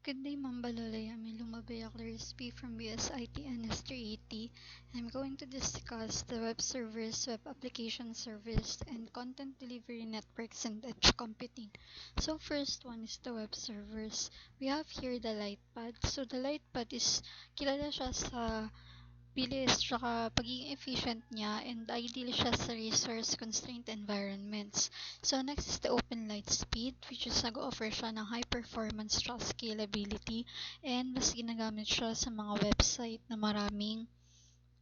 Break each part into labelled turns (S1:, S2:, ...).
S1: Good day, Ma'am Balolay. I'm Lumabea Clarice from BSIT NS380. I'm going to discuss the web servers, web application service, and content delivery networks and edge computing. So first one is the web servers. We have here the Lightpad. So the Lightpad is kilala siya sa bilis tsaka pagiging efficient niya and ideal siya sa resource-constrained environments. So next is the Open Lightspeed, which is nag-offer siya ng high performance tsaka scalability, and mas ginagamit siya sa mga website na maraming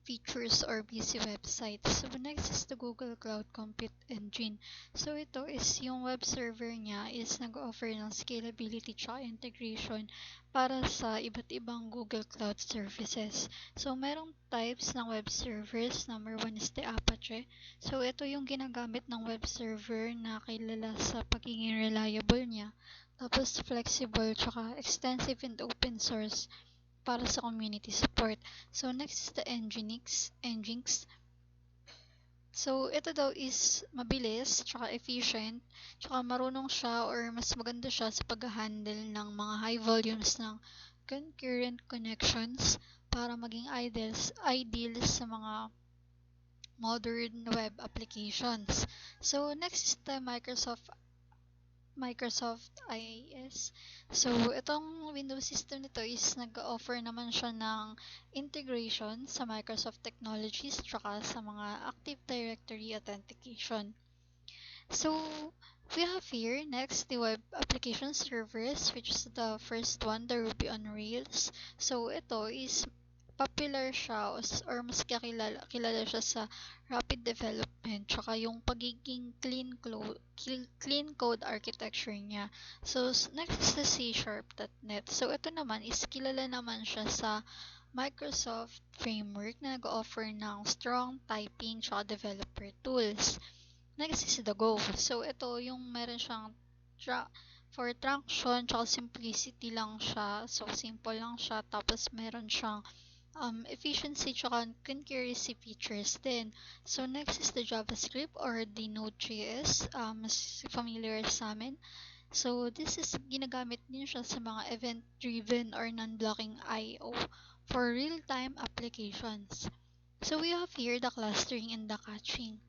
S1: features or busy websites. So next is the Google Cloud Compute Engine. So ito is yung web server niya is nag-offer ng scalability tsaka integration para sa iba't ibang Google Cloud services. So merong types ng web servers. Number one is the Apache. So ito yung ginagamit ng web server na kilala sa pagiging reliable niya. Tapos flexible tsaka extensive and open source para sa community support. So next is the Nginx. So ito daw is mabilis, tsaka efficient, tsaka marunong siya or mas maganda siya sa pag-handle ng mga high volumes ng concurrent connections para maging ideal sa mga modern web applications. So next is the Microsoft IaaS. So, itong Windows system nito is nag-offer naman siya ng integration sa Microsoft Technologies tsaka sa mga Active Directory authentication. So, we have here next the web application servers, which is the first one, the Ruby on Rails. So, ito is popular siya or mas kilala siya sa rapid development tsaka yung pagiging clean code architecture niya. So next is the C#.net. So ito naman is kilala naman siya sa Microsoft framework na nag-offer ng strong typing tsaka developer tools. Next is the Go. So ito yung meron siyang for traction tsaka simplicity lang siya. So simple lang siya, tapos meron siyang efficiency tsaka concurrency features din. So next is the JavaScript or the Node.js, mas familiar sa amin. So this is ginagamit din siya sa mga event-driven or non-blocking I/O for real-time applications. So we have here the clustering and the caching.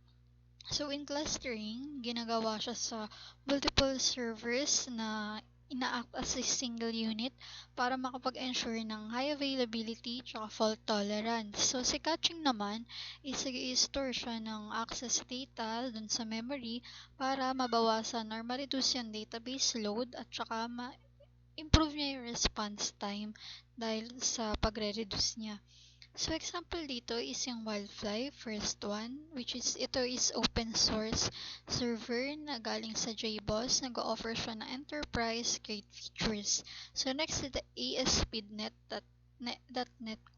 S1: So in clustering, ginagawa siya sa multiple servers na ina-act as a single unit para makapag-ensure ng high availability tsaka fault tolerance. So si caching naman is i-store siya ng access data dun sa memory para mabawasan or ma-reduce yung database load at tsaka ma-improve niya yung response time dahil sa pagre-reduce niya. So example dito is yung Wildfly, first one, which is ito is open source server na galing sa JBoss, nag-offer siya ng enterprise grade features. So next is the ASP.NET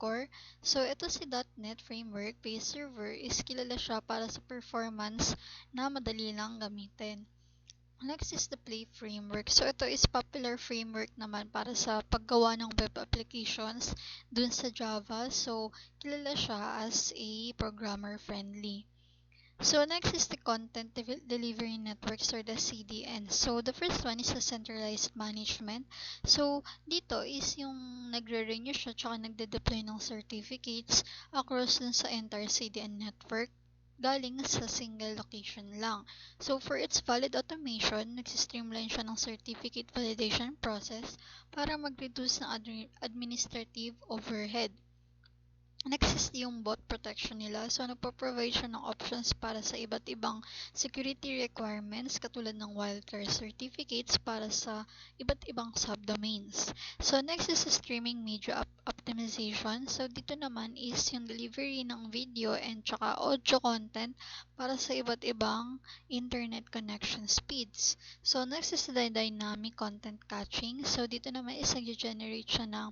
S1: Core. So ito si .NET framework based server is kilala siya para sa performance na madali lang gamitin. Next is the Play framework. So ito is popular framework naman para sa paggawa ng web applications dun sa Java. So kilala siya as a programmer friendly. So next is the Content Delivery Networks or the CDN. So the first one is the centralized management. So dito is yung nagre-renew siya tsaka nagde-deploy ng certificates across dun sa entire CDN network galing sa single location lang. So for its valid automation, nagsistreamline siya ng certificate validation process para mag-reduce ng administrative overhead. Next is yung bot protection nila. So, nagpo-provide siya ng options para sa iba't ibang security requirements katulad ng wildcard certificates para sa iba't ibang subdomains. So, next is the streaming media optimization. So, dito naman is yung delivery ng video and tsaka audio content para sa iba't ibang internet connection speeds. So, next is the dynamic content caching. So, dito naman is nag-generate siya ng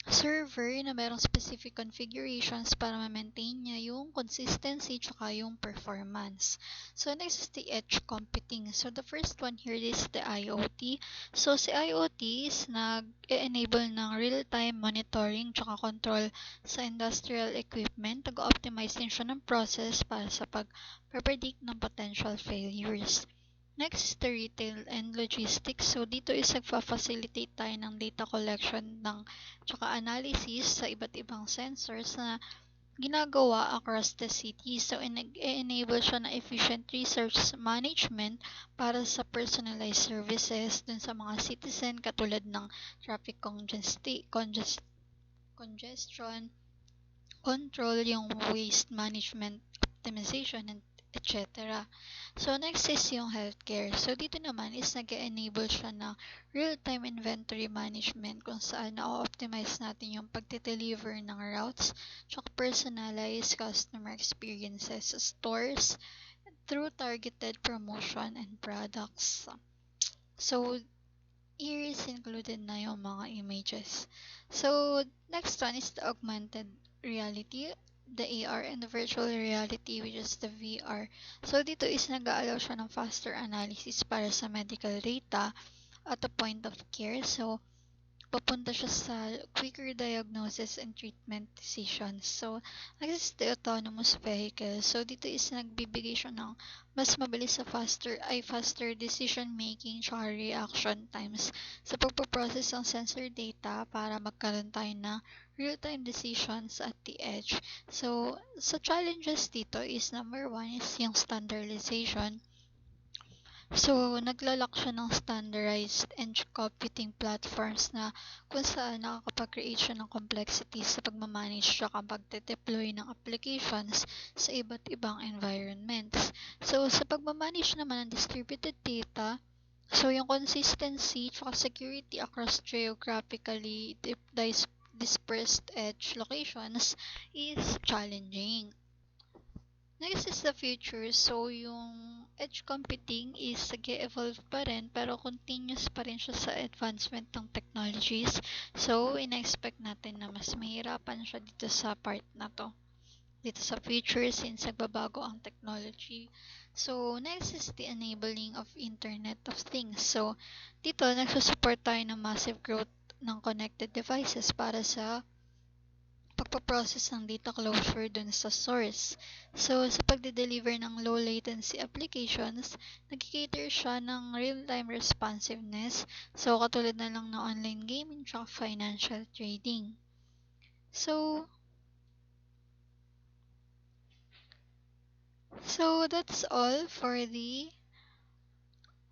S1: server na merong specific configurations para ma-maintain niya yung consistency tsaka yung performance. So next is the edge computing. So the first one here is the IoT. So si IoT is nag-enable ng real-time monitoring tsaka control sa industrial equipment. Nag-optimize din siya ng process para sa pag-predict ng potential failures. Next is the retail and logistics. So, dito is nagfa-facilitate tayo ng data collection tsaka analysis sa iba't ibang sensors na ginagawa across the city. So, enable siya na efficient research management para sa personalized services dun sa mga citizen katulad ng traffic congestion, control, yung waste management, optimization, and etc. So, next is yung healthcare. So, dito naman is nag-enable siya ng real-time inventory management kung saan na-optimize natin yung pagde-deliver ng routes tsaka personalized customer experiences sa stores through targeted promotion and products. So, here is included na yung mga images. So, next one is the augmented reality, the AR and the virtual reality, which is the VR. So, dito is nag-aalaw siya ng faster analysis para sa medical data at the point of care. So, papunta siya sa quicker diagnosis and treatment decisions. So, next is the autonomous vehicle. So, dito is nagbibigay siya ng mas mabilis sa faster decision making tsaka reaction times sa pagpaprocess ng sensor data para magkaroon tayo ng real-time decisions at the edge. So, sa challenges dito is number one is yung standardization. So, naglalak siya ng standardized edge computing platforms na kung saan nakakapag-create siya ng complexity sa pagmamanage siya kapag deploy ng applications sa iba't ibang environments. So, sa pagmamanage naman ng distributed data, so yung consistency at security across geographically dispersed edge locations is challenging. Next is the future. So, yung edge computing is nag-evolve pa rin pero continuous pa rin siya sa advancement ng technologies. So, in-expect natin na mas mahirapan siya dito sa part na to. Dito sa future since nagbabago ang technology. So, next is the enabling of Internet of Things. So, dito nagsusupport tayo ng massive growth ng connected devices para sa pagpaprocess ng data closure dun sa source. So, sa pagde-deliver ng low latency applications, nag-cater siya ng real-time responsiveness. So, katulad na lang ng online gaming tsaka financial trading. So that's all for the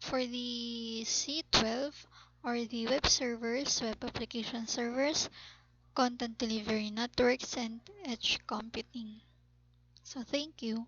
S1: C12 or the web servers, web application servers, content delivery networks, and edge computing. So thank you.